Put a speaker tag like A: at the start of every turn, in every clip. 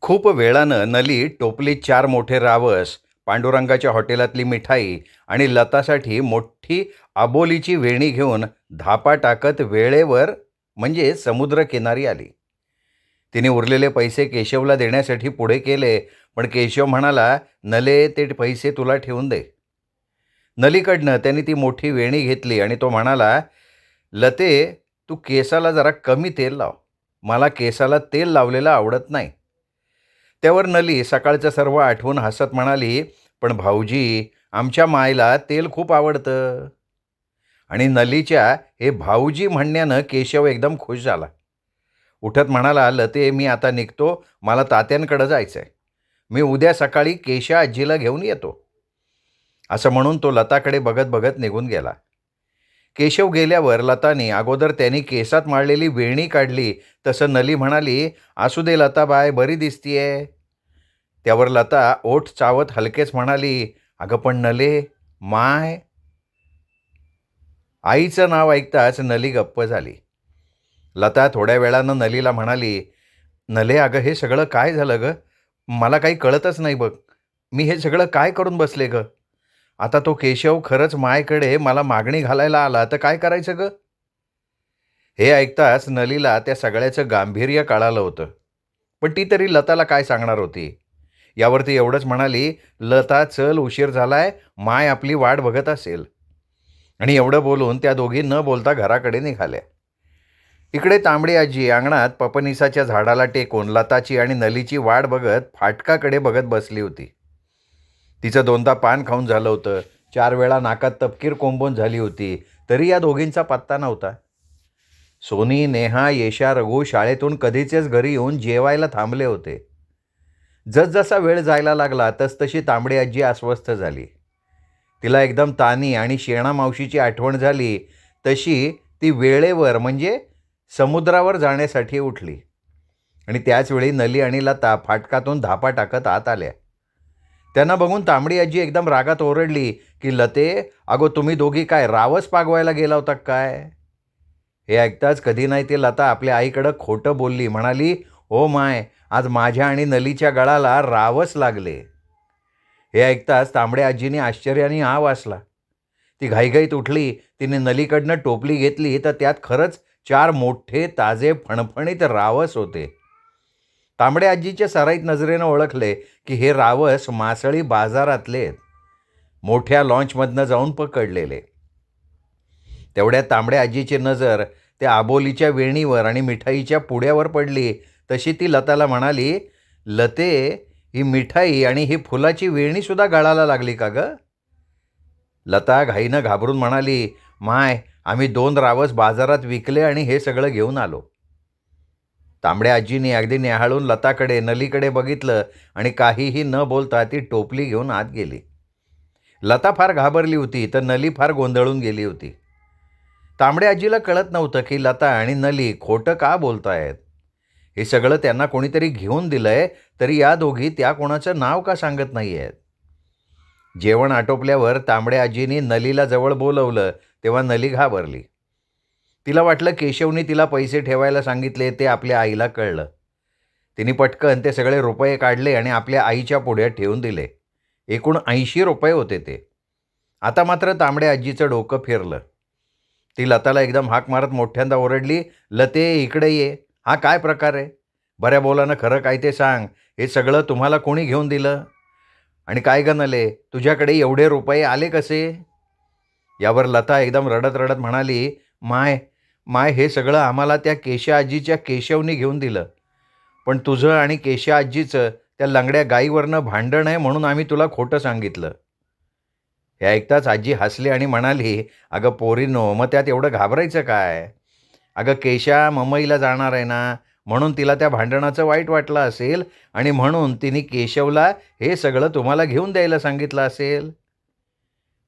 A: खूप वेळानं नली टोपलीत 4 मोठे रावस, पांडुरंगाच्या हॉटेलातली मिठाई आणि लतासाठी मोठी आबोलीची वेणी घेऊन धापा टाकत वेळेवर म्हणजे समुद्रकिनारी आली. तिने उरलेले पैसे केशवला देण्यासाठी पुढे केले, पण केशव म्हणाला, "नले, ते पैसे तुला ठेवून दे." नलीकडनं त्यांनी ती मोठी वेणी घेतली आणि तो म्हणाला, "लते, तू केसाला जरा कमी तेल लाव. मला केसाला तेल लावलेलं आवडत नाही." त्यावर नली सकाळचं सर्व आठवून हसत म्हणाली, "पण भाऊजी, आमच्या मायला तेल खूप आवडतं." आणि नलीच्या हे भाऊजी म्हणण्यानं केशव एकदम खुश झाला. उठत म्हणाला, "लते, मी आता निघतो. मला तात्यांकडे जायचंय. मी उद्या सकाळी केशा आजीला घेऊन येतो." असं म्हणून तो लताकडे बघत बघत निघून गेला. केशव गेल्यावर लताने अगोदर त्यांनी केसात माळलेली वेणी काढली, तसं नली म्हणाली, "असू दे लताबाय, बरी दिसतीये." त्यावर लता ओठ चावत हलकेच म्हणाली, "अगं पण नले, माय." आईचं नाव ऐकताच नली गप्प झाली. लता थोड्या वेळानं नलीला म्हणाली, "नले, अगं हे सगळं काय झालं गं? मला काही कळतच नाही बघ. मी हे सगळं काय करून बसले गं? आता तो केशव खरंच मायकडे मला मागणी घालायला आला तर काय करायचं गं?" हे ऐकताच नलीला त्या सगळ्याचं गांभीर्य कळालं होतं. पण ती तरी लताला काय सांगणार होती? यावरती एवढंच म्हणाली, "लता, चल, उशीर झालाय. माय आपली वाट बघत असेल." आणि एवढं बोलून त्या दोघी न बोलता घराकडे निघाल्या. इकडे तांबडी आजी अंगणात पपनीसाच्या झाडाला टेकून लताची आणि नलीची वाट बघत फाटकाकडे बघत बसली होती. तिचं दोनदा पान खाऊन झालं होतं. 4 वेळा नाकात तपकीर कोंबून झाली होती. तरी या दोघींचा पत्ता नव्हता. सोनी, नेहा, येशा, रघु शाळेतून कधीचेच घरी येऊन जेवायला थांबले होते. जसजसा वेळ जायला लागला तसतशी तांबडी आजी अस्वस्थ झाली. तिला एकदम तानी आणि शेणा मावशीची आठवण झाली. तशी ती वेळेवर म्हणजे समुद्रावर जाण्यासाठी उठली आणि त्याचवेळी नली आणि लता फाटकातून धापा टाकत आत आल्या. त्यांना बघून तांबडी आजी एकदम रागात ओरडली, की "लते, अगो, तुम्ही दोघी काय रावस पागवायला गेला होता काय?" हे ऐकताच कधी नाही ते लता आपल्या आईकडं खोटं बोलली. म्हणाली, "हो माय, आज माझ्या आणि नलीच्या गळाला रावस लागले." हे ऐकताच तांबड्या आजीने आश्चर्याने आ वासला. ती घाईघाईत उठली. तिने नलीकडनं टोपली घेतली तर त्यात खरंच 4 मोठे ताजे फणफणीत रावस होते. तांबड्या आजीच्या सराईत नजरेनं ओळखले, की हे रावस मासळी बाजारातले आहेत. मोठ्या लॉन्चमधनं जाऊन पकडलेले. तेवढ्यात तांबड्या आजीची नजर त्या आबोलीच्या वेणीवर आणि मिठाईच्या पुड्यावर पडली. तशी ती लताला म्हणाली, "लते, ही मिठाई आणि ही फुलाची वेणीसुद्धा गळाला लागली का गं?" लता घाईनं घाबरून म्हणाली, "माय, आम्ही 2 रावस बाजारात विकले आणि हे सगळं घेऊन आलो." तांबड्या आजीने अगदी न्याहाळून लताकडे, नलीकडे बघितलं आणि काहीही न बोलता ती टोपली घेऊन आत गेली. लता फार घाबरली होती, तर नली फार गोंधळून गेली होती. तांबड्या आजीला कळत नव्हतं, की लता आणि नली खोटं का बोलतायत. हे सगळं त्यांना कोणीतरी घेऊन दिलंय, तरी या दोघी त्या कोणाचं नाव का सांगत नाहीयेत. जेवण आटोपल्यावर तांबड्या आजीने नलीला जवळ बोलवलं, तेव्हा नली घाबरली. तिला वाटलं केशवने तिला पैसे ठेवायला सांगितले ते आपल्या आईला कळलं. तिने पटकन ते सगळे रुपये काढले आणि आपल्या आईच्या पुढ्यात ठेवून दिले. एकूण ₹80 होते ते. आता मात्र तांबड्या आजीचं डोकं फिरलं. ती लताला एकदम हाक मारत मोठ्यांदा ओरडली, "लते, इकडे ये. हा काय प्रकार आहे? बऱ्या बोलानं खरं काय ते सांग. हे सगळं तुम्हाला कोणी घेऊन दिलं? आणि काय गं नले, तुझ्याकडे एवढे रुपये आले कसे?" यावर लता एकदम रडत-रडत म्हणाली, "माय, माय, हे सगळं आम्हाला त्या केशा आजीच्या केशवनी घेऊन दिलं. पण तुझं आणि केशा आजीचं त्या लंगड्या गाईवरनं भांडण आहे म्हणून आम्ही तुला खोटं सांगितलं." हे ऐकताच आजी हसली आणि म्हणाली, "अगं पोरींनो, मग त्यात एवढं घाबरायचं काय? अगं, केशा मुंबईला जाणार आहे ना, म्हणून तिला त्या भांडणाचं वाईट वाटलं असेल आणि म्हणून तिने केशवला हे सगळं तुम्हाला घेऊन द्यायला सांगितलं असेल."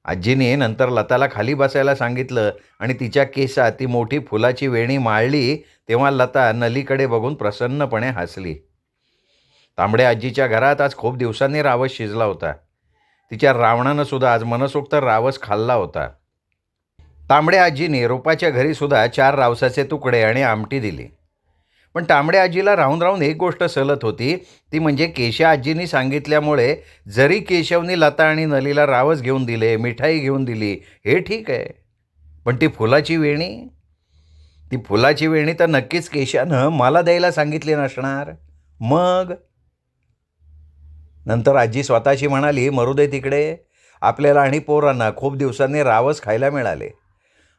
A: आजीने नंतर लताला खाली बसायला सांगितलं आणि तिच्या केसात ती मोठी फुलाची वेणी माळली. तेव्हा लता नलीकडे बघून प्रसन्नपणे हसली. तांबड्या आजीच्या घरात आज खूप दिवसांनी रावस शिजला होता. तिच्या रावणानं सुद्धा आज मनसोक्त रावस खाल्ला होता. तांबड्या आजीने रूपाच्या घरी सुद्धा 4 रावसाचे तुकडे आणि आमटी दिली. पण तांबड्या आजीला राहून राहून एक गोष्ट सलत होती, ती म्हणजे केशा आजीनी सांगितल्यामुळे जरी केशवनी लता आणि नलीला रावस घेऊन दिले, मिठाई घेऊन दिली, हे ठीक आहे. पण ती फुलाची वेणी तर नक्कीच केशानं मला द्यायला सांगितली नसणार. मग नंतर आजी स्वतःशी म्हणाली, मरू दे तिकडे. आपल्याला आणि पोरांना खूप दिवसांनी रावस खायला मिळाले.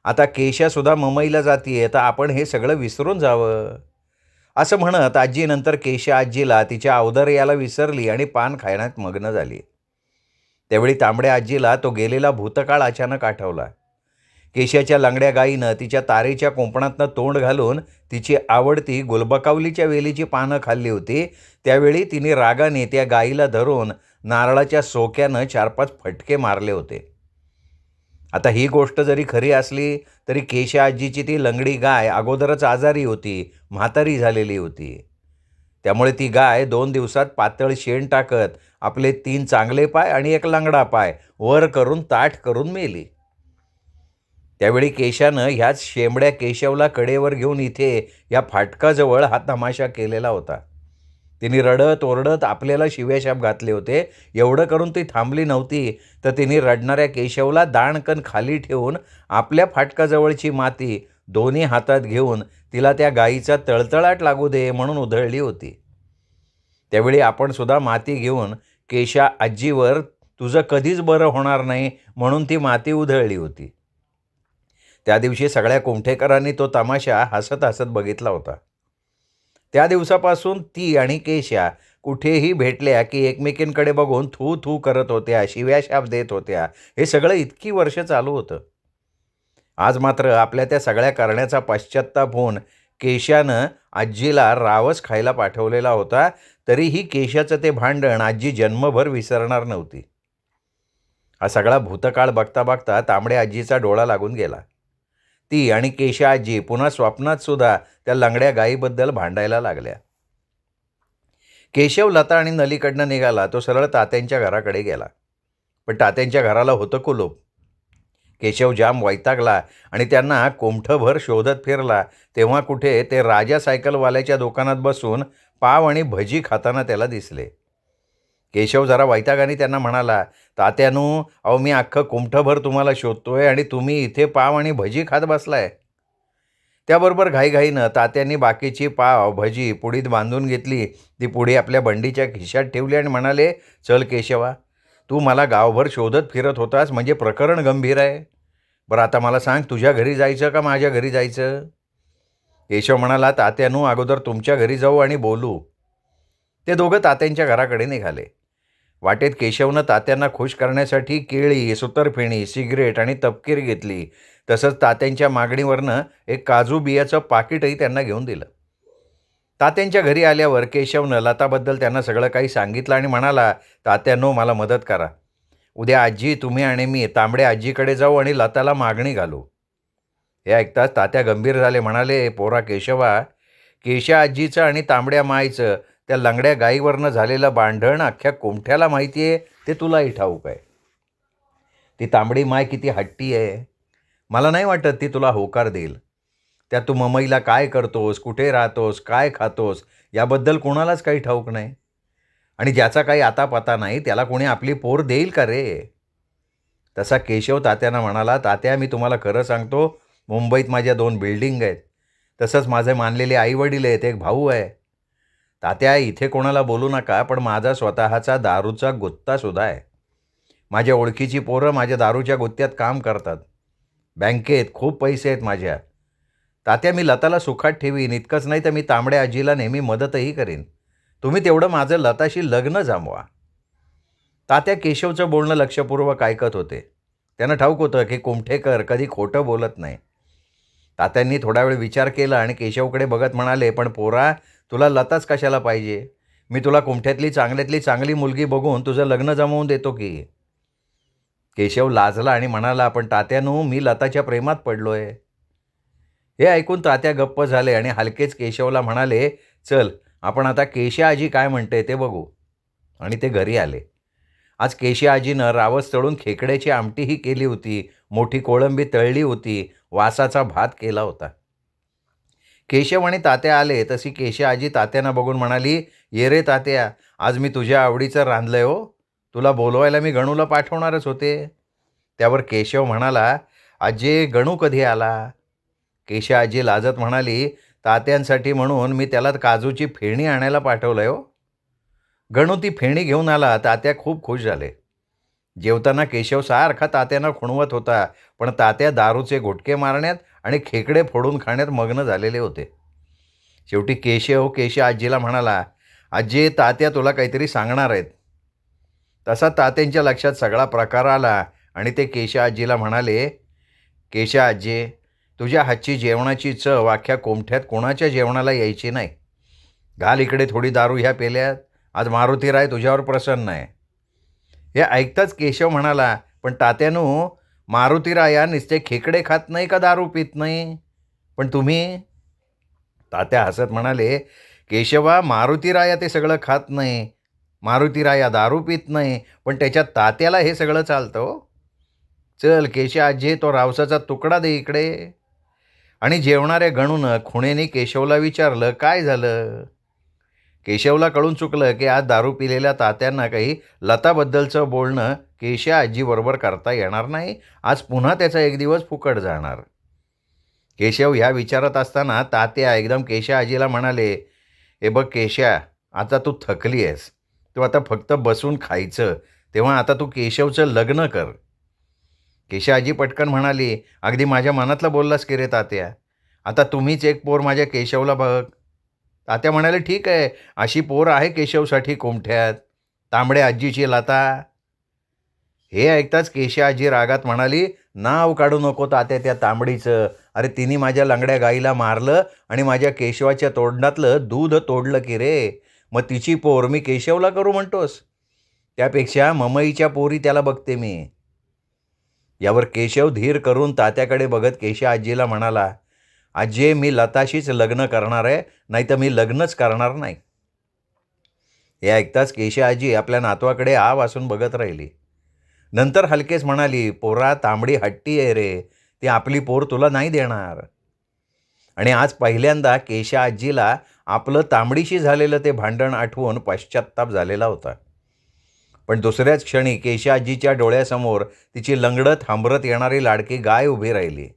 A: आता केशासुद्धा मुंबईला जातीये, तर आपण हे सगळं विसरून जावं. असं म्हणत आजी नंतर केशा आजीला तिच्या औदार्याला विसरली आणि पान खाण्यात मग्न झाली. त्यावेळी तांबड्या आजीला तो गेलेला भूतकाळ अचानक आठवला. केशाच्या लंगड्या गाईनं तिच्या तारेच्या कुंपणातनं तोंड घालून तिची आवडती गुलबकावलीच्या वेलीची पानं खाल्ली होती. त्यावेळी तिने रागाने त्या गाईला धरून नारळाच्या सोक्यानं 4-5 फटके मारले होते. आता ही गोष्ट जरी खरी असली तरी केशा आजीची ती लंगडी गाय अगोदरच आजारी होती, म्हातारी झालेली होती. त्यामुळे ती गाय 2 दिवसात पातळ शेण टाकत आपले 3 चांगले पाय आणि 1 लंगडा पाय वर करून ताठ करून मेली. त्यावेळी केशानं ह्याच शेंबड्या केशवला कडेवर घेऊन इथे या फाटकाजवळ हा तमाशा केलेला होता. तिने रडत ओरडत आपल्याला शिव्याशाप घातले होते. एवढं करून ती थांबली नव्हती, तर तिने रडणाऱ्या केशवला दाणकन खाली ठेवून आपल्या फाटकाजवळची माती दोन्ही हातात घेऊन तिला त्या गायीचा तळतळाट लागू दे म्हणून उधळली होती. त्यावेळी आपण सुद्धा माती घेऊन केशा आजीवर तुझं कधीच बरं होणार नाही म्हणून ती माती उधळली होती. त्या दिवशी सगळ्या कुमठेकरांनी तो तमाशा हसत हसत बघितला होता. त्या दिवसापासून ती आणि केशा कुठेही भेटल्या की एकमेकींकडे बघून थू थू करत होत्या, शिव्याशाप देत होत्या. हे सगळं इतकी वर्ष चालू होतं. आज मात्र आपल्या त्या सगळ्या करण्याचा पश्चात्ताप होऊन केशानं आजीला रावस खायला पाठवलेला होता. तरीही केशाचं ते भांडण आजी जन्मभर विसरणार नव्हती. हा सगळा भूतकाळ बघता बघता तांबड्या आजीचा डोळा लागून गेला. ती आणि केशा आजी पुन्हा स्वप्नात सुद्धा त्या लंगड्या गायीबद्दल भांडायला लागल्या. केशव लता आणि नलीकडनं निघाला. तो सरळ तात्यांच्या घराकडे गेला. पण तात्यांच्या घराला होतं कुलूप. केशव जाम वैतागला आणि त्यांना कोमठभर शोधत फिरला. तेव्हा कुठे ते राजा सायकलवाल्याच्या दुकानात बसून पाव आणि भजी खाताना त्याला दिसले. केशव जरा वैतागाने त्यांना म्हणाला, तात्यानू, अहो मी अख्खं कुमठभर तुम्हाला शोधतोय आणि तुम्ही इथे पाव आणि भजी खात बसलाय. त्याबरोबर घाईघाईनं तात्यांनी बाकीची पाव भजी पुडीत बांधून घेतली. ती पुडी आपल्या बंडीच्या खिशात ठेवली आणि म्हणाले, चल केशवा, तू मला गावभर शोधत फिरत होतास म्हणजे प्रकरण गंभीर आहे. बरं आता मला सांग, तुझ्या घरी जायचं का माझ्या घरी जायचं? केशव म्हणाला, तात्यानू, अगोदर तुमच्या घरी जाऊ आणि बोलू. ते दोघं तात्यांच्या घराकडे निघाले. वाटेत केशवनं तात्यांना खुश करण्यासाठी केळी, सुतरफेणी, सिगरेट आणि तपकीर घेतली. तसंच तात्यांच्या मागणीवरनं एक काजू बियाचं पाकिटही त्यांना घेऊन दिलं. तात्यांच्या घरी आल्यावर केशवनं लताबद्दल त्यांना सगळं काही सांगितलं आणि म्हणाला, तात्यांनो, मला मदत करा. उद्या आजी, तुम्ही आणि मी तांबड्या आजीकडे जाऊ आणि लताला मागणी घालू. हे ऐकताच तात्या गंभीर झाले. म्हणाले, पोरा केशवा, केशा आजीचं आणि तांबड्या माईचं त्या लंगड्या गाईवरनं झालेलं भांडण अख्ख्या कोमठ्याला माहिती आहे, ते तुलाही ठाऊक आहे. ती तांबडी माय किती हट्टी आहे. मला नाही वाटत ती तुला होकार देईल. त्यात तू मुंबईला काय करतोस, कुठे राहतोस, काय खातोस, याबद्दल कोणालाच काही ठाऊक नाही. आणि ज्याचा काही आता पता नाही त्याला कोणी आपली पोर देईल का रे? तसा केशव तात्यांना म्हणाला, तात्या, मी तुम्हाला खरं सांगतो, मुंबईत माझ्या 2 बिल्डिंग आहेत. तसंच माझे मानलेले आईवडील आहेत, एक भाऊ आहे. तात्या, इथे कोणाला बोलू नका, पण माझा स्वतःचा दारूचा गुत्तासुद्धा आहे. माझ्या ओळखीची पोरं माझ्या दारूच्या गुत्त्यात काम करतात. बँकेत खूप पैसे आहेत माझ्या. तात्या, मी लताला सुखात ठेवीन. इतकंच नाही तर मी तांबड्या आजीला नेहमी मदतही करीन. तुम्ही तेवढं माझं लताशी लग्न जमवा. तात्या केशवचं बोलणं लक्षपूर्वक ऐकत होते. त्यांना ठाऊक होतं की कुमठेकर कधी खोटं बोलत नाही. तात्यांनी थोडा वेळ विचार केला आणि केशवकडे बघत म्हणाले, पण पोरा, तुला लताच कशाला पाहिजे? मी तुला कुमठ्यातली चांगल्यातली चांगली मुलगी बघून तुझं लग्न जमवून देतो की. केशव लाजला आणि म्हणाला, पण तात्यानू, मी लताच्या प्रेमात पडलोय. हे ऐकून तात्या गप्प झाले आणि हलकेच केशवला म्हणाले, चल आपण आता केशा आजी काय म्हणते ते बघू. आणि ते घरी आले. आज केशा आजीनं रावस तळून खेकड्याची आमटीही केली होती. मोठी कोळंबी तळली होती. वासाचा भात केला होता. केशव आणि तात्या आले तशी केशा आजी तात्यांना बघून म्हणाली, "ये रे तात्या, आज मी तुझ्या आवडीचं रांधलंय हो. तुला बोलवायला मी गणूला पाठवणारच होते." त्यावर केशव म्हणाला, "आजे, गणू कधी आला?" केशा आजी लाजत म्हणाली, "तात्यांसाठी म्हणून मी त्याला काजूची फेणी आणायला पाठवलंय हो." गणू ती फेणी घेऊन आला. तात्या खूप खुश झाले. जेवताना केशव सारखा तात्यांना खुणवत होता, पण तात्या दारूचे घोटके मारण्यात आणि खेकडे फोडून खाण्यात मग्न झालेले होते. शेवटी केशव केशा आजीला म्हणाला, "आजी, तात्या तुला काहीतरी सांगणार आहेत." तसा तात्यांच्या लक्षात सगळा प्रकार आला आणि ते केशा आजीला म्हणाले, "केशा आजी, तुझ्या हातची जेवणाची चव अख्ख्या कोमठ्यात कोणाच्या जेवणाला यायची नाही. घाल इकडे थोडी दारू ह्या पेल्यात. आज मारुतीराय तुझ्यावर प्रसन्न आहे." हे ऐकताच केशव म्हणाला, "पण तात्यानू, मारुतीराया नुसते खेकडे खात नाही का दारू पित नाही? पण तुम्ही?" तात्या हसत म्हणाले, "केशवा, मारुतीराया ते सगळं खात नाही. मारुतीराया दारू पित नाही, पण त्याच्या तात्याला हे सगळं चालतं हो. चल केशा आजी, तो रावसाचा तुकडा दे इकडे." आणि जेवणाऱ्या गणूनं खुणेने केशवला विचारलं, "काय झालं?" केशवला कळून चुकलं की आज दारू पिलेल्या तात्यांना काही लताबद्दलचं बोलणं केशा आजीबरोबर करता येणार नाही. आज पुन्हा त्याचा एक दिवस फुकट जाणार. केशव ह्या विचारात असताना तात्या एकदम केशा आजीला म्हणाले, "हे बघ केशा, आता तू थकली आहेस. तू आता फक्त बसून खायचं. तेव्हा आता तू केशवचं लग्न कर." केशा आजी पटकन म्हणाली, "अगदी माझ्या मनातलं बोललास की रे तात्या. आता तुम्हीच एक पोर माझ्या केशवला बघ." तात्या म्हणाले, "ठीक आहे, अशी पोर आहे केशवसाठी कोमठ्यात. तांबड्या आजीची लता." हे ऐकताच केशा आजी रागात म्हणाली, "नाव काढू नको तात्या त्या तांबडीचं. अरे तिने माझ्या लंगड्या गाईला मारलं आणि माझ्या केशवाच्या तोंडातलं दूध तोडलं की रे. मग तिची पोर मी केशवला करू म्हणतोस? त्यापेक्षा ममईच्या पोरी त्याला बघते मी." यावर केशव धीर करून तात्याकडे बघत केशा आजीला म्हणाला, "आजी, मी लताशीच लग्न करणार आहे, नाहीतर मी लग्नच करणार नाही." हे ऐकताच केशा आजी आपल्या नातवाकडे आ वासून बघत राहिली. नंतर हलकेच म्हणाली, "पोरा, तांबडी हट्टी आहे रे. ती आपली पोर तुला नाही देणार." आणि आज पहिल्यांदा केशा आजीला आपलं तांबडीशी झालेलं ते भांडण आठवून पश्चात्ताप झालेला होता. पण दुसऱ्याच क्षणी केशा आजीच्या डोळ्यासमोर तिची लंगडत हंबरत येणारी लाडकी गाय उभी राहिली.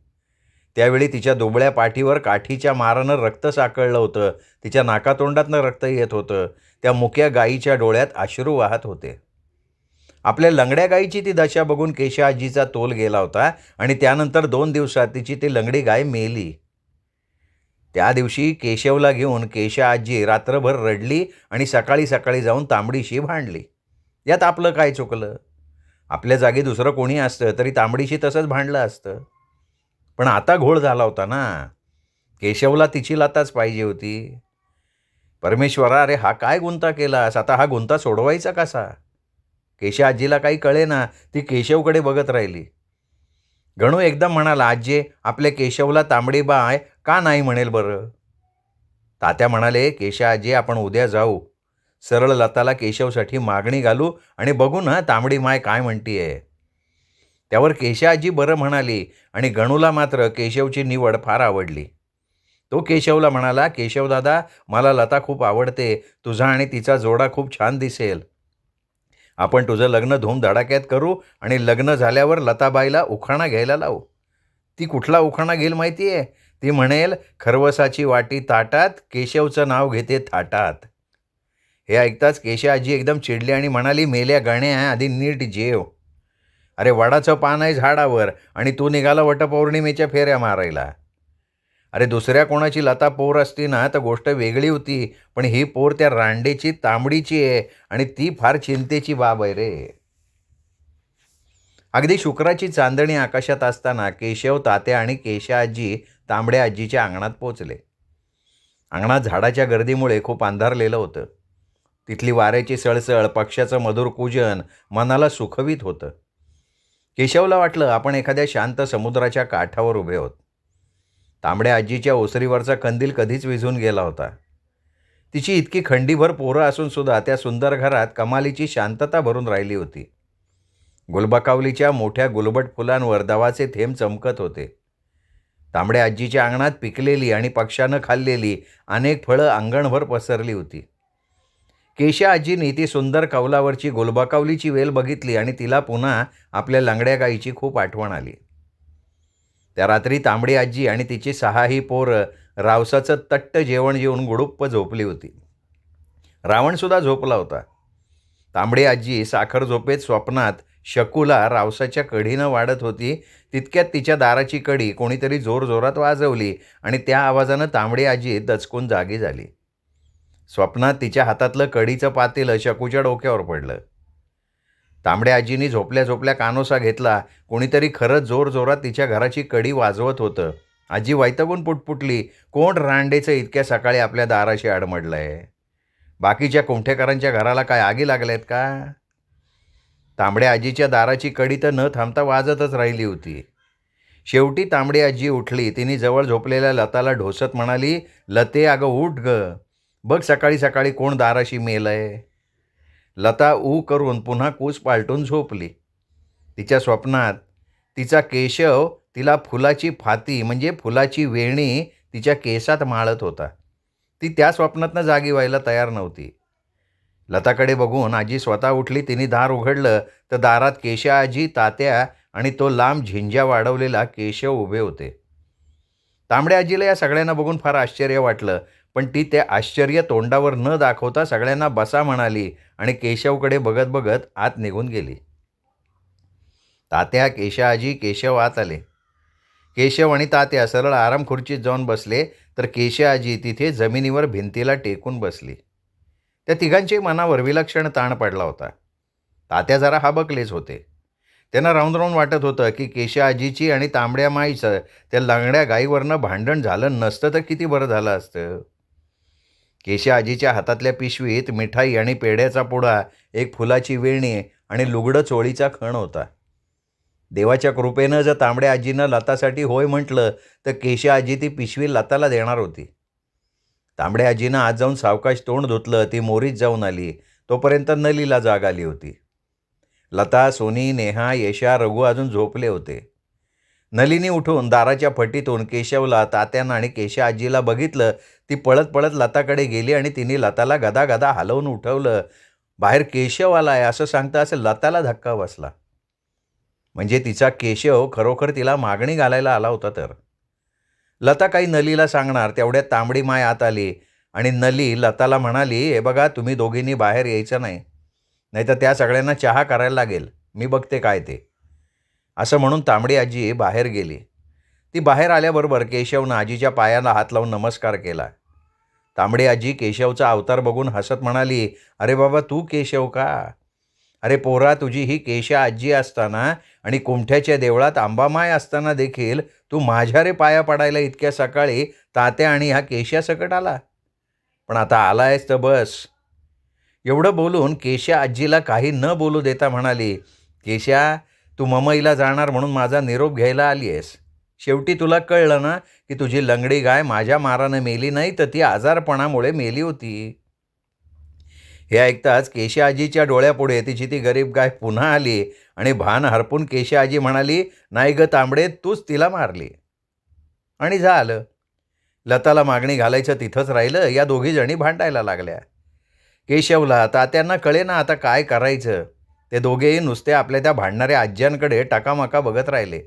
A: त्यावेळी तिच्या दुबळ्या पाठीवर काठीच्या मारानं रक्त साकळलं होतं. तिच्या नाकातोंडातनं रक्त येत होतं. त्या मुक्या गायीच्या डोळ्यात अश्रू वाहत होते. आपल्या लंगड्या गायीची ती दशा बघून केशा आजीचा तोल गेला होता आणि त्यानंतर 2 दिवसात तिची ती लंगडी गाय मेली. त्या दिवशी केशवला घेऊन केशा आजी रात्रभर रडली आणि सकाळी सकाळी जाऊन तांबडीशी भांडली. यात आपलं काय चुकलं? आपल्या जागी दुसरं कोणी असतं तरी तांबडीशी तसंच भांडलं असतं. पण आता घोळ झाला होता ना. केशवला तिची लताच पाहिजे होती. परमेश्वरा, अरे हा काय गुंता केलास? आता हा गुंता सोडवायचा कसा? केशा आजीला काही कळेना. ती केशवकडे बघत राहिली. गणू एकदम म्हणाला, "आजी, आपल्या केशवला तांबडी बाय का नाही म्हणेल बरं?" तात्या म्हणाले, "केशा आजी, आपण उद्या जाऊ. सरळ लताला केशवसाठी मागणी घालू आणि बघू ना तांबडी माय काय म्हणतीये." त्यावर केशा आजी बरं म्हणाली आणि गणूला मात्र केशवची निवड फार आवडली. तो केशवला म्हणाला, "केशव दादा, मला लता खूप आवडते. तुझा आणि तिचा जोडा खूप छान दिसेल. आपण तुझं लग्न धूमधडाक्यात करू आणि लग्न झाल्यावर लताबाईला उखाणा घ्यायला लावू." ती कुठला उखाणा घेईल माहिती आहे? ती म्हणेल, "खरवसाची वाटी ताटात, केशवचं नाव घेते थाटात." हे ऐकताच केशा आजी एकदम चिडली आणि म्हणाली, "मेल्या गण्या, आधी नीट जेव. अरे वडाचं पान आहे झाडावर आणि तू निघाला वटपौर्णिमेच्या फेऱ्या मारायला. अरे दुसऱ्या कोणाची लता पोर असती ना तर गोष्ट वेगळी होती, पण ही पोर त्या रांडेची तांबडीची आहे आणि ती फार चिंतेची बाब आहे रे." अगदी शुक्राची चांदणी आकाशात असताना केशव, तात्या आणि केशा आजी तांबड्या आजीच्या अंगणात पोचले. अंगणात झाडाच्या गर्दीमुळे खूप अंधारलेलं होतं. तिथली वाऱ्याची सळसळ, पक्ष्याचं मधुर कूजन मनाला सुखवीत होतं. केशवला वाटलं आपण एखाद्या शांत समुद्राच्या काठावर उभे आहोत. तांबड्या आजीच्या ओसरीवरचा कंदील कधीच विझून गेला होता. तिची इतकी खंडीभर पोरं असून सुद्धा त्या सुंदर घरात कमालीची शांतता भरून राहिली होती. गुलबकावलीच्या मोठ्या गुलबट फुलांवर दवाचे थेंब चमकत होते. तांबड्या आजीच्या अंगणात पिकलेली आणि पक्ष्यानं खाल्लेली अनेक फळं अंगणभर पसरली होती. केशा आजीनी ती सुंदर कौलावरची गुलबकावलीची वेल बघितली आणि तिला पुन्हा आपल्या लंगड्या गाईची खूप आठवण आली. त्या रात्री तांबडी आजी आणि तिची 6ही पोरं रावसाचं तट्ट जेवण जेवून गुडुप्प झोपली होती. रावणसुद्धा झोपला होता. तांबडी आजी साखर झोपेत स्वप्नात शकुला रावसाच्या कढीनं वाढत होती. तितक्यात तिच्या दाराची कडी कोणीतरी जोरजोरात वाजवली आणि त्या आवाजानं तांबडी आजी दचकून जागी झाली. स्वप्नात तिच्या हातातलं कढीचं पातेलं शकुच्या डोक्यावर पडलं. तांबड्या आजीनी झोपल्या झोपल्या कानोसा घेतला. कोणीतरी खरंच जोरजोरात तिच्या घराची कडी वाजवत होतं. आजी वैतागून पुटपुटली, कोण रांडेचं इतक्या सकाळी आपल्या दाराशी आडमडलंय? बाकीच्या कुंठेकरांच्या घराला काय आगी लागल्यात का? तांबड्या आजीच्या दाराची कडी तर न थांबता वाजतच राहिली होती. शेवटी तांबडी आजी उठली. तिने जवळ झोपलेल्या लताला ढोसत म्हणाली, लते अगं उठ ग, बघ सकाळी सकाळी कोण दाराशी मेलंय. लता ऊ करून पुन्हा कूस पालटून झोपली. तिच्या स्वप्नात तिचा केशव तिला फुलाची फाती म्हणजे फुलाची वेणी तिच्या केसात माळत होता. ती त्या स्वप्नातनं जागी व्हायला तयार नव्हती. लताकडे बघून आजी स्वतः उठली. तिने दार उघडलं तर दारात केशा आजी, तात्या आणि तो लांब झिंज्या वाढवलेला केशव उभे होते. तांबड्या आजीला या सगळ्यांना बघून फार आश्चर्य वाटलं, पण ती ते आश्चर्य तोंडावर न दाखवता सगळ्यांना बसा म्हणाली आणि केशवकडे बघत बघत आत निघून गेली. तात्या, केशा आजी, केशव आत आले. केशव आणि तात्या सरळ आराम खुर्चीत जाऊन बसले तर केशा आजी तिथे जमिनीवर भिंतीला टेकून बसली. त्या तिघांच्याही मनावर विलक्षण ताण पडला होता. तात्या जरा हाबकलेच होते. त्यांना राहून राहून वाटत होतं की केशा आजीची आणि तांबड्या माईचं त्या लंगड्या गाईवरनं भांडण झालं नसतं तर किती बरं झालं असतं. केशा आजीच्या हातातल्या पिशवीत मिठाई आणि पेढ्याचा पुडा, एक फुलाची वेणी आणि लुगडं चोळीचा खण होता. देवाच्या कृपेनं जर तांबड्या आजीनं लतासाठी होय म्हटलं तर केशा आजी ती पिशवी लताला देणार होती. तांबड्या आजीनं आज जाऊन सावकाश तोंड धुतलं. ती मोरीत जाऊन आली. तोपर्यंत नलीला जाग आली होती. लता, सोनी, नेहा, यशा, रघु अजून झोपले होते. नलिनी उठून दाराच्या फटीतून केशवला, तात्यांना आणि केशा आजीला बघितलं. ती पळत पळत लताकडे गेली आणि तिने लताला गदागदा हलवून उठवलं. बाहेर केशव आलाय असं सांगता असं लताला धक्का बसला. म्हणजे तिचा केशव खरोखर तिला मागणी घालायला आला होता तर. लता काही नलीला सांगणार तेवढ्यात तांबडी माय आत आली आणि नली लताला म्हणाली, हे बघा, तुम्ही दोघींनी बाहेर यायचं नाही, नाहीतर त्या सगळ्यांना चहा करायला लागेल, मी बघते काय ते. असं म्हणून तांबडी आजी बाहेर गेली. ती बाहेर आल्याबरोबर केशवनं आजीच्या पायाला हात लावून नमस्कार केला. तांबडी आजी केशवचा अवतार बघून हसत म्हणाली, अरे बाबा, तू केशव का? अरे पोरा, तुझी ही केशा आजी असताना आणि कुमठ्याच्या देवळात अंबामाय असताना देखील तू माझ्या रे पाया पडायला इतक्या सकाळी तात्या आणि ह्या केशासकट आला. पण आता आलायस तर बस. एवढं बोलून केशा आजीला काही न बोलू देता म्हणाली, केशा, तू ममईला जाणार म्हणून माझा निरोप घ्यायला आली आहेस. शेवटी तुला कळलं ना की तुझी लंगडी गाय माझ्या मारानं मेली नाही तर ती आजारपणामुळे मेली होती. हे ऐकताच केशा आजीच्या डोळ्यापुढे तिची ती गरीब गाय पुन्हा आली आणि भान हरपून केशा आजी म्हणाली, नाही ग तांबडे, तूच तिला मारली. आणि झालं. लताला मागणी घालायचं तिथंच राहिलं. या दोघी जणी भांडायला लागल्या. केशवला, तात्यांना कळेना आता काय करायचं. ते दोघेही नुसते आपल्या त्या भांडणाऱ्या आज्यांकडे टकामका बघत राहिले.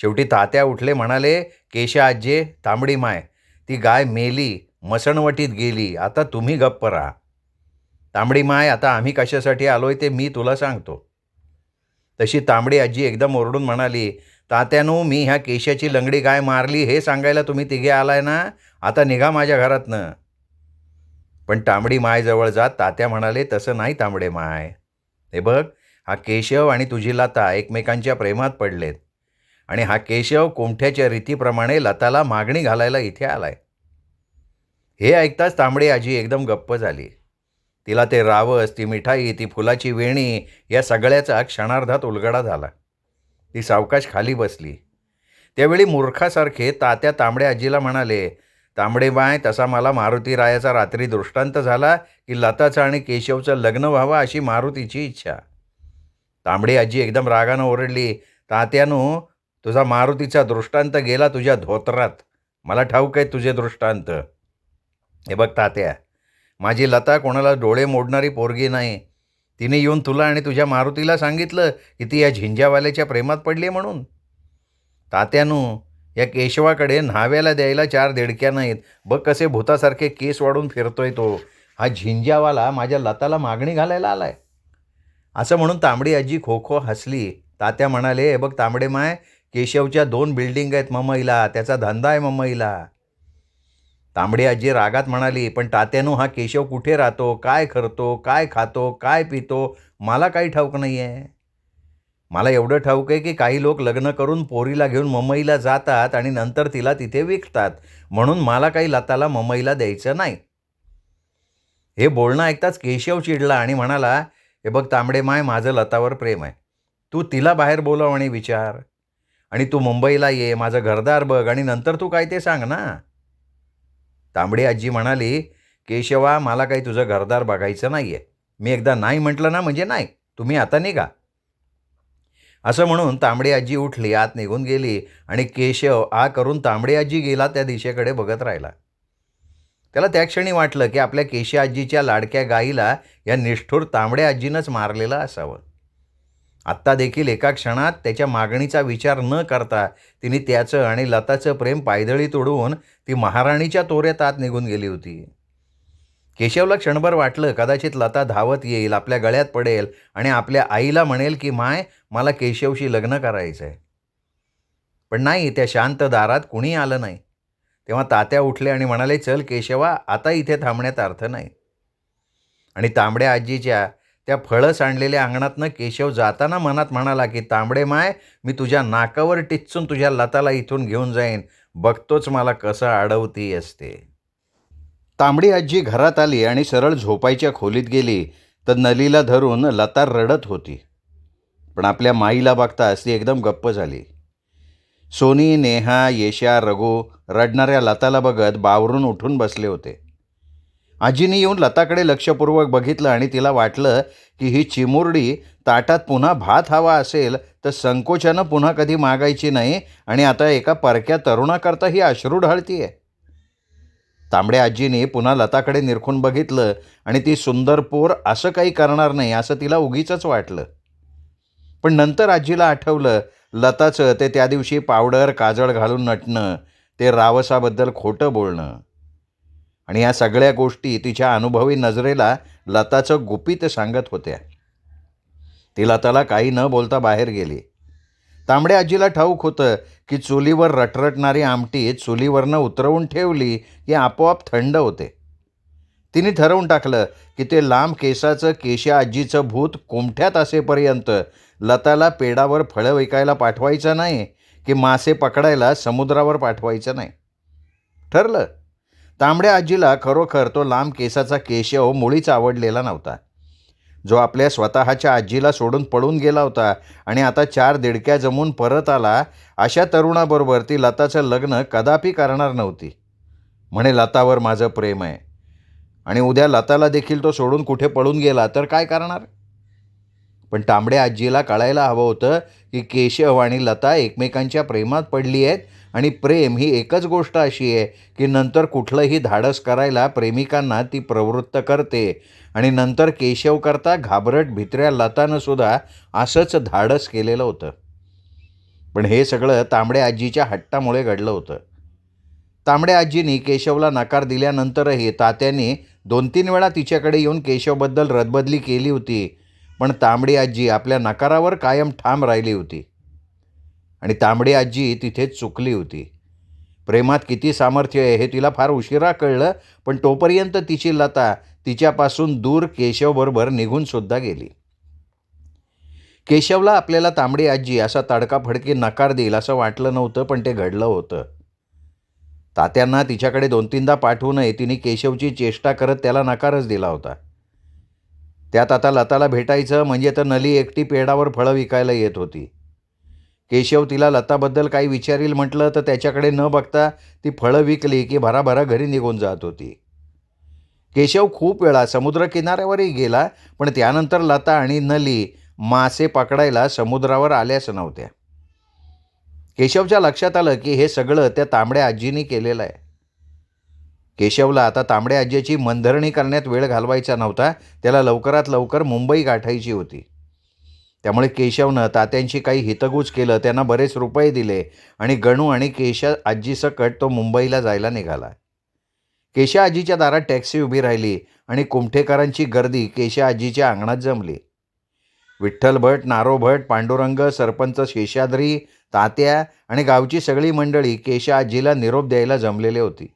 A: शेवटी तात्या उठले, म्हणाले, केशा आज्जे, तांबडी माय, ती गाय मेली, मसणवटीत गेली, आता तुम्ही गप्प राहा. तांबडी माय, आता आम्ही कशासाठी आलोय ते मी तुला सांगतो. तशी तांबडी आजी एकदम ओरडून म्हणाली, तात्यानू, मी ह्या केशाची लंगडी गाय मारली हे सांगायला तुम्ही तिघे आलाय ना, आता निघा माझ्या घरातनं. पण तांबडी माय जवळ जात तात्या म्हणाले, तसं नाही तांबडे माय, हे बघ, हा केशव आणि तुझी लता एकमेकांच्या प्रेमात पडलेत आणि हा केशव कोमठ्याच्या रीतीप्रमाणे लताला मागणी घालायला इथे आलाय. हे ऐकताच तांबडी आजी एकदम गप्प झाली. तिला ते रावस, ती मिठाई, ती फुलाची वेणी या सगळ्याचा क्षणार्धात उलगडा झाला. ती सावकाश खाली बसली. त्यावेळी मूर्खासारखे तात्या तांबड्या आजीला म्हणाले, तांबडे बाय, तसा मला मारुती रायाचा रात्री दृष्टांत झाला की लताचं आणि केशवचं लग्न व्हावं अशी मारुतीची इच्छा. तांबडी आजी एकदम रागानं ओरडली, तात्यानो, तुझा मारुतीचा दृष्टांत गेला तुझ्या धोत्रात. मला ठाऊक आहे तुझे दृष्टांत. हे बघ तात्या, माझी लता कोणाला डोळे मोडणारी पोरगी नाही. तिने येऊन तुला आणि तुझ्या मारुतीला सांगितलं की ती या झिंजावाल्याच्या प्रेमात पडली आहे म्हणून. तात्यानू, या केशवाकडे न्हाव्याला द्यायला 4 दिडक्या नाहीत. बघ कसे भूतासारखे केस वाढून फिरतोय तो. हा झिंजावाला माझ्या लताला मागणी घालायला आलाय. असं म्हणून तांबडी आजी खो खो हसली. तात्या म्हणाले, हे बघ तांबडे माय, केशवच्या 2 बिल्डिंग आहेत मुंबईला. त्याचा धंदा आहे मुंबईला. तांबडी आजी रागात म्हणाली, पण तात्यानू, हा केशव कुठे राहतो, काय करतो, काय खातो, काय पितो, मला काही ठाऊक नाही आहे. मला एवढं ठाऊक आहे की काही लोक लग्न करून पोरीला घेऊन मुंबईला जातात आणि नंतर तिला तिथे विकतात. म्हणून मला काही लताला मुंबईला द्यायचं नाही. हे बोलणं ऐकताच केशव चिडला आणि म्हणाला, हे बघ तांबडे माय, माझं लतावर प्रेम आहे. तू तिला बाहेर बोलव आणि विचार. आणि तू मुंबईला ये, माझं घरदार बघ आणि नंतर तू काय ते सांग ना. तांबडी आजी म्हणाली, केशवा, मला काही तुझं घरदार बघायचं नाही आहे. मी एकदा नाही म्हटलं ना म्हणजे नाही. तुम्ही आता निघा. असं म्हणून तांबडी आजी उठली, आत निघून गेली आणि केशव आ करून तांबडी आजी गेला त्या दिशेकडे बघत राहिला. त्याला त्या क्षणी वाटलं की आपल्या केशी आजीच्या लाडक्या गाईला या निष्ठुर तांबड्या आजीनंच मारलेलं असावं. आत्ता देखील एका क्षणात त्याच्या मागणीचा विचार न करता तिने त्याचं आणि लताचं प्रेम पायदळी तोडून ती महाराणीच्या तोऱ्यात आत निघून गेली होती. केशवला क्षणभर वाटलं कदाचित लता धावत येईल, आपल्या गळ्यात पडेल आणि आपल्या आईला म्हणेल की माय, मला केशवशी लग्न करायचं आहे. पण नाही, त्या शांत दारात कुणी आलं नाही. तेव्हा तात्या उठले आणि म्हणाले, चल केशवा, आता इथे थांबण्यात अर्थ नाही. आणि तांबड्या आजीच्या त्या फळं सांडलेल्या अंगणातनं केशव जाताना मनात म्हणाला की तांबडे माय, मी तुझ्या नाकावर टिच्चून तुझ्या लताला इथून घेऊन जाईन. बघतोच मला कसं अडवती असते. तांबडी आजी घरात आली आणि सरळ झोपायच्या खोलीत गेली तर नलीला धरून लता रडत होती. पण आपल्या माईला बघताच ती एकदम गप्प झाली. सोनी, नेहा, येशा, रघु रडणाऱ्या लताला बघत बावरून उठून बसले होते. आजीने येऊन लताकडे लक्षपूर्वक बघितलं आणि तिला वाटलं की ही चिमुरडी ताटात पुन्हा भात हवा असेल तर संकोचानं पुन्हा कधी मागायची नाही आणि आता एका परक्या तरुणाकरता ही अश्रू ढाळतीये. तांबड्या आजीने पुन्हा लताकडे निरखून बघितलं आणि ती सुंदर पोर असं काही करणार नाही असं तिला उगीचच वाटलं. पण नंतर आजीला आठवलं लताचं ते त्या दिवशी पावडर काजळ घालून नटणं, ते रावसाबद्दल खोटं बोलणं आणि या सगळ्या गोष्टी तिच्या अनुभवी नजरेला लताचं गुपित सांगत होत्या. ती लताला काही न बोलता बाहेर गेली. तांबड्या आजीला ठाऊक होतं की चुलीवर रटरटणारी आमटी चुलीवरनं उतरवून ठेवली की आपोआप थंड होते. तिने ठरवून टाकलं की ते लांब केसाचं केशा आजीचं भूत कोमठ्यात असेपर्यंत लताला पेडावर फळं विकायला पाठवायचं नाही की मासे पकडायला समुद्रावर पाठवायचं नाही. ठरलं. तांबड्या आजीला खरोखर तो लांब केसाचा केशव मुळीच आवडलेला नव्हता, जो आपल्या स्वतःच्या आजीला सोडून पळून गेला होता आणि आता 4 दिडक्या जमून परत आला. अशा तरुणाबरोबर ती लताचं लग्न कदापि करणार नव्हती. म्हणे लतावर माझं प्रेम आहे आणि उद्या लताला देखील तो सोडून कुठे पळून गेला तर काय करणार. पण तांबड्या आजीला कळायला हवं होतं की केशव आणि लता एकमेकांच्या प्रेमात पडली आहेत आणि प्रेम ही एकच गोष्ट अशी आहे की नंतर कुठलंही धाडस करायला प्रेमिकांना ती प्रवृत्त करते आणि नंतर केशव करता घाबरट भित्र्या लतानं सुद्धा असंच धाडस केलेलं होतं. पण हे सगळं तांबड्या आजीच्या हट्टामुळे घडलं होतं. तांबड्या आजीने केशवला नकार दिल्यानंतरही तात्याने 2-3 वेळा तिच्याकडे येऊन केशवबद्दल रदबदली केली होती. पण तांबडी आजी आपल्या नकारावर कायम ठाम राहिली होती आणि तांबडी आजी तिथेच चुकली होती. प्रेमात किती सामर्थ्य आहे हे तिला फार उशिरा कळलं, पण तोपर्यंत तिची लता तिच्यापासून दूर केशवबरोबर निघून सुद्धा गेली. केशवला आपल्याला तांबडी आजी असा तडकाफडकी नकार देईल असं वाटलं नव्हतं, पण ते घडलं होतं. तात्यांना तिच्याकडे 2-3दा पाठवूनही तिने केशवची चेष्टा करत त्याला नकारच दिला होता. त्यात आता लताला भेटायचं म्हणजे तर नली एकटी पेडावर फळं विकायला येत होती. केशव तिला लताबद्दल काही विचारील म्हटलं तर त्याच्याकडे न बघता ती फळं विकली की भराभरा घरी निघून जात होती. केशव खूप वेळा समुद्रकिनाऱ्यावरही गेला, पण त्यानंतर लता आणि नली मासे पकडायला समुद्रावर आल्याच नव्हत्या. केशवच्या लक्षात आलं की हे सगळं त्या तांबड्या आजीनी केलेलं आहे. केशवला आता तांबड्या आजीची मनधरणी करण्यात वेळ घालवायचा नव्हता. त्याला लवकरात लवकर मुंबई गाठायची होती. त्यामुळे केशवनं तात्यांशी काही हितगुज केलं, त्यांना बरेच रुपये दिले आणि गणू आणि केशा आजीसकट तो मुंबईला जायला निघाला. केशा आजीच्या दारात टॅक्सी उभी राहिली आणि कुमठेकरांची गर्दी केशा आजीच्या अंगणात जमली. विठ्ठल भट, नारो भट, पांडुरंग, सरपंच शेषाद्री, तात्या आणि गावची सगळी मंडळी केशा आजीला निरोप द्यायला जमलेले होती.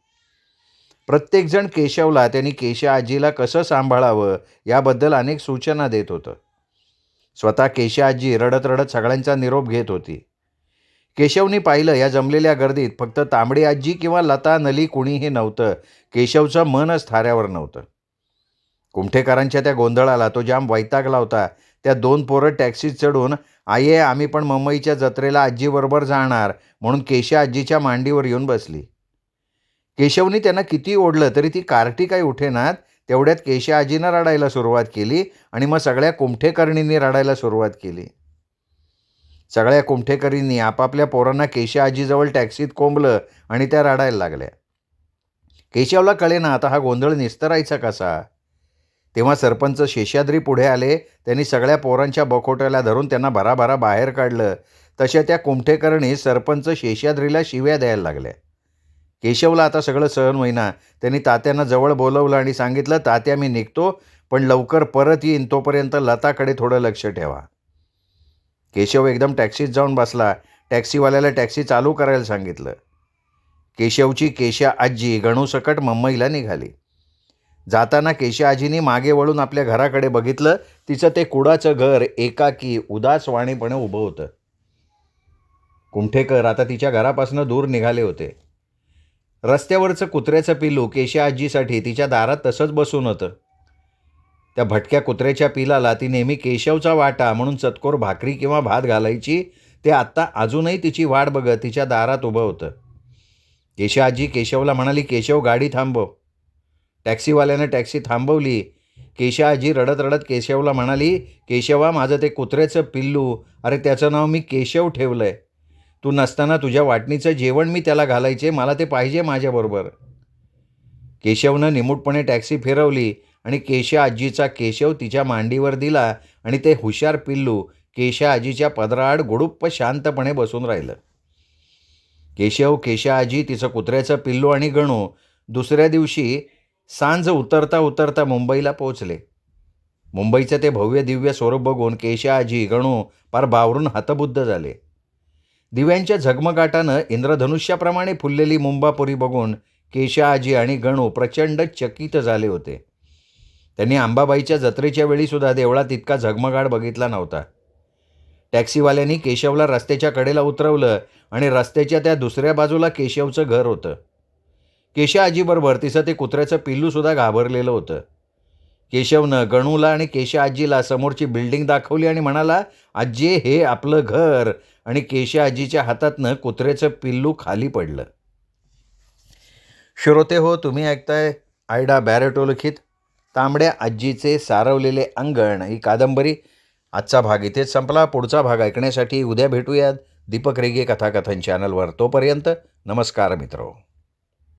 A: प्रत्येकजण केशवला त्यांनी केशा आजीला कसं सांभाळावं याबद्दल अनेक सूचना देत होतं. स्वतः केशा आजी रडत रडत सगळ्यांचा निरोप घेत होती. केशवनी पाहिलं या जमलेल्या गर्दीत फक्त तांबडी आजी किंवा लता, नली कुणीही नव्हतं. केशवचं मनच थाऱ्यावर नव्हतं. कुमठेकरांच्या त्या गोंधळाला तो जाम वैतागला होता. त्या 2 पोरं टॅक्सीत चढून, "आये, आम्ही पण मुंबईच्या जत्रेला आजीबरोबर जाणार," म्हणून केशा आजीच्या मांडीवर येऊन बसली. केशवनी त्यांना किती ओढलं तरी ती कार्टी काही उठेनात. तेवढ्यात केशा आजीनं रडायला सुरुवात केली आणि मग सगळ्या कुमठेकरणींनी रडायला सुरुवात केली. सगळ्या कुमठेकरींनी आपापल्या पोरांना केशा आजीजवळ टॅक्सीत कोंबलं आणि त्या रडायला लागल्या. केशवला कळेना आता हा गोंधळ निस्तरायचा कसा. तेव्हा सरपंच शेषाद्री पुढे आले. त्यांनी सगळ्या पोरांच्या बखोट्याला धरून त्यांना भराभरा बाहेर काढलं. तशा त्या कुमठेकरणी सरपंच शेषाद्रीला शिव्या द्यायला लागल्या. केशवला आता सगळं सहन होईना. त्यांनी तात्यांना जवळ बोलवलं आणि सांगितलं, "तात्या, मी निघतो, पण लवकर परत येईन. तोपर्यंत लताकडे थोडं लक्ष ठेवा." केशव एकदम टॅक्सीत जाऊन बसला. टॅक्सीवाल्याला टॅक्सी चालू करायला सांगितलं. केशवची केशा आजी गणूसकट मुंबईला निघाली. जाताना केशा आजीनी मागे वळून आपल्या घराकडे बघितलं. तिचं ते कुडाचं घर एकाकी उदासवाणीपणे उभं होतं. कुमठेकर आता तिच्या घरापासून दूर निघाले होते. रस्त्यावरचं कुत्र्याचं पिल्लू केशा आजीसाठी तिच्या दारात तसंच बसून होतं. त्या भटक्या कुत्र्याच्या पिलाला ती नेहमी केशवचा वाटा म्हणून चतकोर भाकरी किंवा भात घालायची. ते आत्ता अजूनही तिची वाट बघत तिच्या दारात उभं होतं. केशा आजी केशवला म्हणाली, "केशव, गाडी थांबव." टॅक्सीवाल्यानं टॅक्सी थांबवली. केशा आजी रडत रडत केशवला म्हणाली, "केशवा, माझं ते कुत्र्याचं पिल्लू, अरे त्याचं नाव मी केशव ठेवलंय. तू नसताना तुझ्या वाटणीचं जेवण मी त्याला घालायचे. मला ते पाहिजे माझ्याबरोबर." केशवनं निमूटपणे टॅक्सी फिरवली आणि केशा आजीचा केशव तिच्या मांडीवर दिला आणि ते हुशार पिल्लू केशा आजीच्या पदराआड गुडुप्प शांतपणे बसून राहिलं. केशव, केशा आजी, तिचं कुत्र्याचं पिल्लू आणि गणू दुसऱ्या दिवशी सांज उतरता उतरता मुंबईला पोचले. मुंबईचं ते भव्य दिव्य स्वरूप बघून केशा आजी, गणू पार बावरून हतबुद्ध झाले. दिव्यांच्या झगमगाटानं इंद्रधनुष्याप्रमाणे फुललेली मुंबापुरी बघून केशा आजी आणि गणू प्रचंड चकित झाले होते. त्यांनी अंबाबाईच्या जत्रेच्या वेळीसुद्धा देवळात इतका झगमगाट बघितला नव्हता. टॅक्सीवाल्यांनी केशवला रस्त्याच्या कडेला उतरवलं आणि रस्त्याच्या त्या दुसऱ्या बाजूला केशवचं घर होतं. केशा आजीबरोबर तिचं ते कुत्र्याचं पिल्लूसुद्धा घाबरलेलं होतं. केशवनं गणूला आणि केशा आजीला समोरची बिल्डिंग दाखवली आणि म्हणाला, "आजी, हे आपलं घर." आणि केशा आजीच्या हातातनं कुत्र्याचं पिल्लू खाली पडलं. श्रोते हो, तुम्ही ऐकताय आयडा बॅरेटो लिखित तांबड्या आजीचे सारवलेले अंगण ही कादंबरी. आजचा भाग इथेच संपला. पुढचा भाग ऐकण्यासाठी उद्या भेटूयात दीपक रेगे कथाकथन चॅनलवर. तोपर्यंत नमस्कार मित्रो.